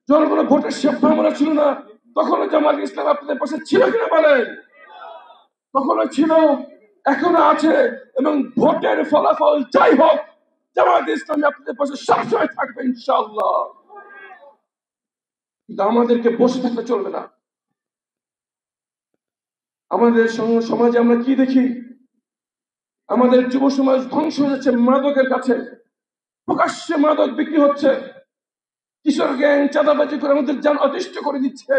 জনগণ ভোটের সম্ভাবনা ছিল না, তখনও জামাত ইসলাম আপনাদের পাশে ছিল কিনা বলেন? তখনও ছিল, এখনো আছে, এবং ভোটের ফলাফল যাই হোক জামাত ইসলাম আপনাদের পাশে সবসময় থাকবে ইনশাআল্লাহ। কিন্তু আমাদেরকে বসে থাকলে চলবে না। আমাদের সমাজে আমরা কি দেখি? আমাদের যুব সমাজ ধ্বংস হয়ে যাচ্ছে মাদকের কাছে। প্রকাশ্যে মাদক বিক্রি হচ্ছে, কিশোর গ্যাং চাঁদাবাজি করে আমাদের যান অতিষ্ঠ করে দিচ্ছে,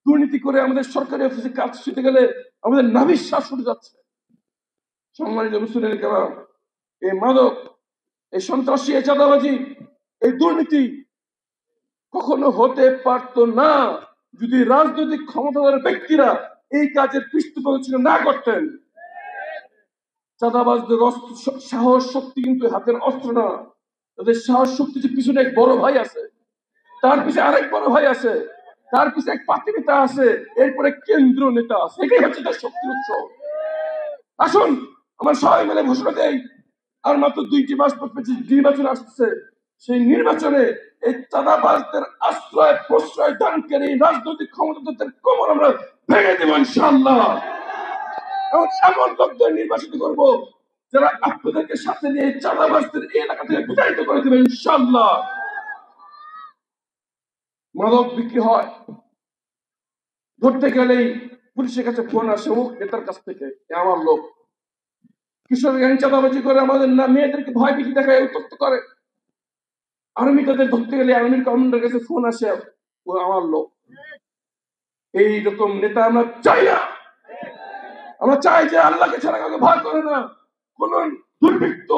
দুর্নীতি করে আমাদের সরকারি অফিসে কাজ শিখতে গেলে আমাদের নাভিশ্বাস উঠে যাচ্ছে। সম্মানিত মুসলিম কেরাম, এই মাদক, এই সন্ত্রাসী, এই চাঁদাবাজি, এই দুর্নীতি কখনো হতে পারতো না যদি রাজনৈতিক ক্ষমতাধর ব্যক্তিরা এই কাজের পৃষ্ঠপোষকতা না করতেন। চাঁদাবাজদের সাহস শক্তি কিন্তু হাতের অস্ত্র না, তাদের সাহস শক্তির পিছনে এক বড় ভাই আছে, তার পিছনে আরেক বড় ভাই আছে, তার পিছনে এক পার্টি নেতা আছে, এরপরে কেন্দ্রীয় নেতা আছে। এটাই হচ্ছে তার শক্তির উৎস। আসুন আমরা সবাই মিলে ঘোষণা দেই, আর মাত্র 2টি মাস নির্বাচন আসছে, সেই নির্বাচনে এই চাঁদাবাজদের আশ্রয় প্রশ্রয় দানকারী রাজনৈতিক ক্ষমতাধরদের কোমর আমরা ভেঙে দেব ইনশাআল্লাহ। এবং এমন লোকদের নির্বাচিত করব যারা আপনাদেরকে সাথে নিয়ে চাঁদাবাজদের এই এলাকা থেকে বিতাড়িত করে দেবে ইনশাআল্লাহ। মাদক বিক্রি হয়, ধরতে গেলেই পুলিশের কাছে ফোন আসে অমুক নেতার কাছ থেকে, আমার লোক। কিশোর গ্যাং চাঁদাবাজি করে আমাদের না মেয়েদেরকে ভয় ভীতি দেখায়, উত্তক্ত করে। আর্মি তাদের ধরতে গেলে আর্মির কমান্ডার কাছে ফোন আসে, ও আমার লোক। এইরকম নেতা আমরা চাই না। আমরা চাই যে আল্লাহকে ছাড়া কাউকে ভয় করে না, কোন দুর্বৃত্ত,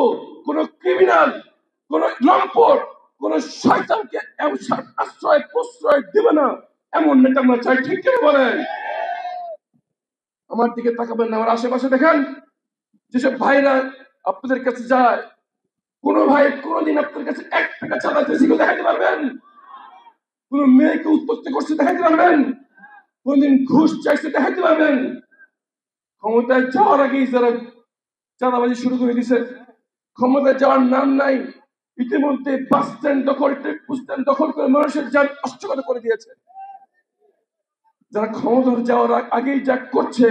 কোন ক্রিমিনাল, কোন লম্পট, কোন শয়তানকে আশ্রয় প্রশ্রয় দেবে না, এমন নেতা আমরা চাই। ঠিক কি বলেন? আমার দিকে তাকাবেন না, আমার আশেপাশে দেখেন যেসব ভাইরা আপনাদের কাছে যায়, কোন ভাই কোনদিন আপনার কাছে 1 টাকা চাঁদা চেয়েছে দেখাতে পারবেন? কোন মেয়েকে উৎপত্তি করছে দেখাতে পারবেন? কোনদিন ঘুষ চাইছে দেখাতে পারবেন? ক্ষমতায় যাওয়ার আগেই যারা চাঁদাবাজি শুরু করে দিছে, ক্ষমতায় যাওয়ার নাম নাই, ইতিমধ্যে বাস স্ট্যান্ড দখল, টেম্পু স্ট্যান্ড দখল করে মানুষের যান অস্তগত করে দিয়েছে। যারা ক্ষমতায় যাওয়ার আগেই যা করছে,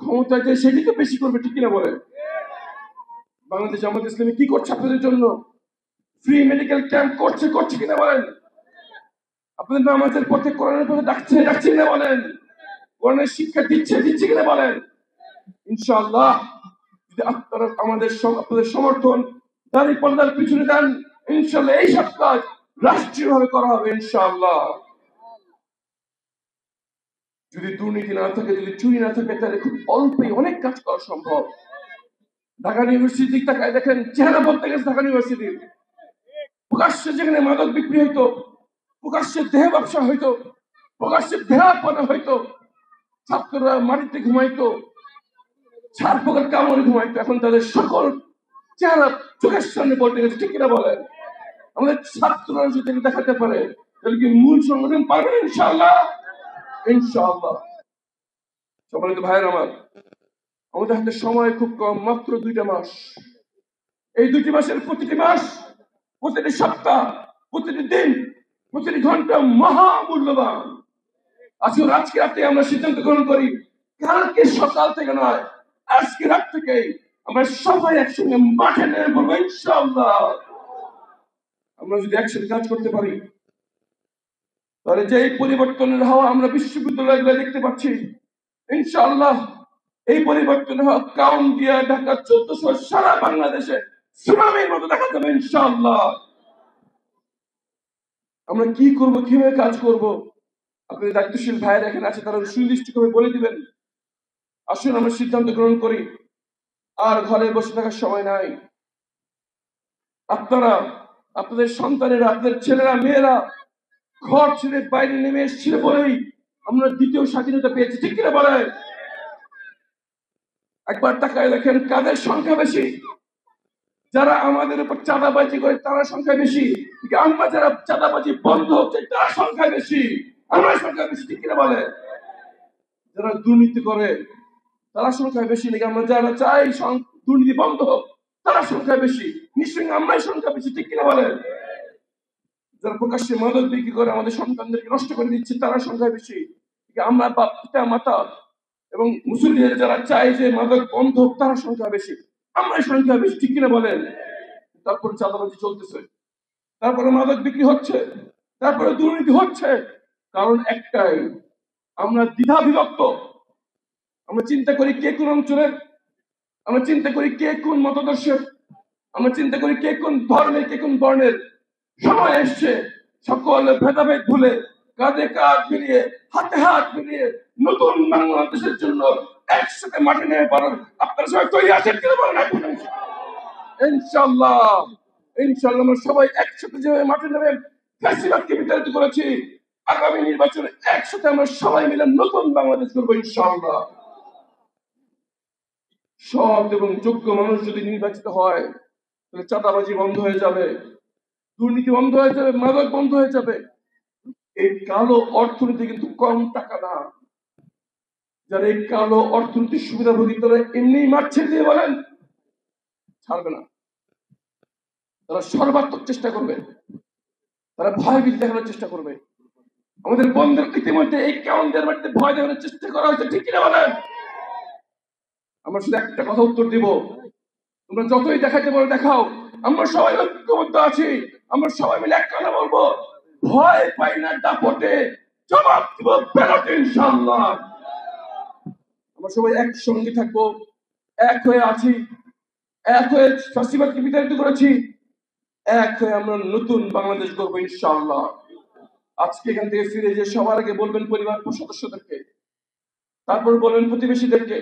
ক্ষমতায় যে সেটি তো বেশি করবে। ঠিক কিনা বলেন? বাংলাদেশ জামাত ইসলামী কি করছে আপনাদের জন্য? ফ্রি মেডিকেল ক্যাম্প করছে কিনা বলেন? আপনাদের নামাজের পথে, কোরআনের পথে ডাকছে কিনা বলেন? কোরআনের শিক্ষা দিচ্ছে কিনা বলেন? ইনশাআল্লাহ যদি আপনারা আপনাদের সমর্থন দাঁড়িয়ে পর্দার পিছনে দেন, ইনশাআল্লাহ এই সব কাজ রাষ্ট্রীয় ভাবে করা হবে ইনশাআল্লাহ। যদি দুর্নীতি না থাকে, যদি চুরি না থাকে, তাহলে খুব অল্পেই অনেক কাজ করা সম্ভব। ঢাকা ইউনিভার্সিটি তাকায় দেখেন, চেহারা বলতে গেছে ঢাকা ইউনিভার্সিটি। প্রকাশ্যে যেখানে মাদক বিক্রি হইতো, প্রকাশ্যে দেহ ব্যবসা হইতো, প্রকাশ্যে বেহাপনা হইতো, ছাত্ররা মাটিতে ঘুমাইতো, ছাড় পোকার কামড়ে ঘুমাইতো, এখন তাদের সকল চেহারা চোখের সামনে বলতে গেছে। ঠিক কিনা বলেন? আমাদের ছাত্ররা যদি দেখাতে পারে, তাহলে কি মূল সংগঠন পারবেন ইনশাআল্লাহ? ইনশাআল্লাহ। সম্মানিত ভাইয়ের আমার, আমাদের হাতে সময় খুব কম, মাত্র 2টা মাস। এই 2টি মাসের প্রতিটি মাস, প্রতিটি সপ্তাহ, প্রতিটি দিন, প্রতিটি ঘন্টা মহামূল্যবান। আসুন আজকে রাতে আমরা সিদ্ধান্ত গ্রহণ করি, কালকে সকাল থেকে নয়, আজকে রাত থেকে আমরা সবাই একসঙ্গে মাঠে নেমে পড়বো ইনশাআল্লাহ। আমরা যদি একসাথে কাজ করতে পারি, তাহলে যে পরিবর্তনের হাওয়া আমরা বিশ্ববিদ্যালয়গুলো দেখতে পাচ্ছি, ইনশাআল্লাহ এই পরিবর্তনের হাওয়া কাউন্টিয়া, ঢাকা 1400 সারা বাংলাদেশে সুনামির মতো দেখা যাবে ইনশাআল্লাহ। আমরা কি করব, কিভাবে কাজ করব, আপনাদের দায়িত্বশীল ভাইয়েরা এখানে আছে, তারা সুনির্দিষ্টভাবে বলে দিবেন। আসুন আমরা সিদ্ধান্ত গ্রহণ করি, আর ঘরে বসে থাকার সময় নাই। আপনারা, আপনাদের সন্তানেরা, আপনাদের ছেলেরা মেয়েরা ঘর ছেড়ে বাইরে নেমে এসেছিল বলেই আমরা দ্বিতীয় স্বাধীনতা পেয়েছি। ঠিক কিনা বলে? একবার তাকায় দেখেন কাদের সংখ্যা বেশি। যারা আমাদের উপর চাঁদাবাজি করে তারা সংখ্যা বেশি, আমরা যারা চাঁদাবাজি বন্ধ হচ্ছে তার সংখ্যা বেশি, আমরা সংখ্যা বেশি। ঠিক কিনা বলে? যারা দুর্নীতি করে তারা সংখ্যা বেশি নাকি আমরা যারা চাই দুর্নীতি বন্ধ হোক তারা সংখ্যা বেশি? নিশ্চয়ই আমরাই সংখ্যা বেশি। ঠিক কিনা বলেন? যারা প্রকাশ্যে মাদক বিক্রি করে আমাদের সন্তানদেরকে নষ্ট করে দিচ্ছে তারা সংখ্যা বেশি। আমরা বাপ পিতা মাতা এবং মুসলিমদের যারা চায় যে মাদক বন্ধ হোক তারা সংখ্যা বেশি, আমরা সংখ্যা বেশি, ঠিক কিনা বলেন? তারপরে চাঁদাবাজি চলতেছে, তারপরে মাদক বিক্রি হচ্ছে, তারপরে দুর্নীতি হচ্ছে। কারণ একটাই, আমরা দ্বিধা বিভক্ত। আমরা চিন্তা করি কে কোন অঞ্চলের, আমরা চিন্তা করি কে কোন মতাদর্শের, আমরা চিন্তা করি কে কোন ধর্মের, কে কোন বর্ণের। সময় এসছে সকল ভেদাভেদ ভুলে কাঁধে কাঁধ মিলিয়ে হাতে হাত মিলিয়ে নতুন বাংলাদেশের জন্য একসাথে মাঠে নেমে পড়ার আপনারা সবাই তৈরি আছেন কিনা বলেন? ইনশাআল্লাহ, ইনশাআল্লাহ আমরা সবাই একসাথে যে মাঠে নেমে ফ্যাসিবাদকে বিতাড়িত করেছি, আগামী নির্বাচনে একসাথে আমরা সবাই মিলে নতুন বাংলাদেশ করবো ইনশাআল্লাহ। সৎ এবং যোগ্য মানুষ যদি নির্বাচিত হয় তাহলে চাঁদাবাজি বন্ধ হয়ে যাবে, দুর্নীতি বন্ধ হয়ে যাবে, মাদক বন্ধ হয়ে যাবে। এই কালো অর্থনীতি কিন্তু কম টাকা না। যারা এই কালো অর্থনীতির সুবিধাভোগী তারা এমনি মাঠ ছেড়ে দিয়ে বলেন ছাড়বে না, তারা সর্বাত্মক চেষ্টা করবে, তারা ভয় ভীতি দেখানোর চেষ্টা করবে। আমাদের বন্ধুদের ইতিমধ্যে এই কেমনদের বাড়িতে ভয় দেখানোর চেষ্টা করা হয়েছে, ঠিক কিনা বলেন? আমরা শুধু একটা কথা উত্তর দিব, তোমরা যতই দেখাইতে পারো দেখাও, আমরা সবাই ঐক্যবদ্ধ আছি, আমরা সবাই মিলে এক কথা বলবো, ভয় পাই না দাপটে, জবাব দিব ব্যালটে ইনশাআল্লাহ। আমরা সবাই একসঙ্গে থাকবো, এক হয়ে আছি, এক হয়ে ফ্যাসিবাদকে বিতাড়িত করেছি, এক হয়ে আমরা নতুন বাংলাদেশ গড়বো ইনশাআল্লাহ। আজকে এখান থেকে ফিরে যে সবার আগে বলবেন পরিবার সদস্যদেরকে, তারপর বলবেন প্রতিবেশীদেরকে,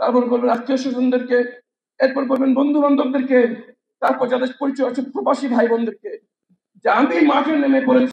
তারপর বলবেন আত্মীয় স্বজনদেরকে, এরপর বলবেন বন্ধু বান্ধবদেরকে, তারপর যাদের পরিচয় আছে প্রবাসী ভাই বোনদেরকে, যে আমি মাঠে নেমে পড়েছি।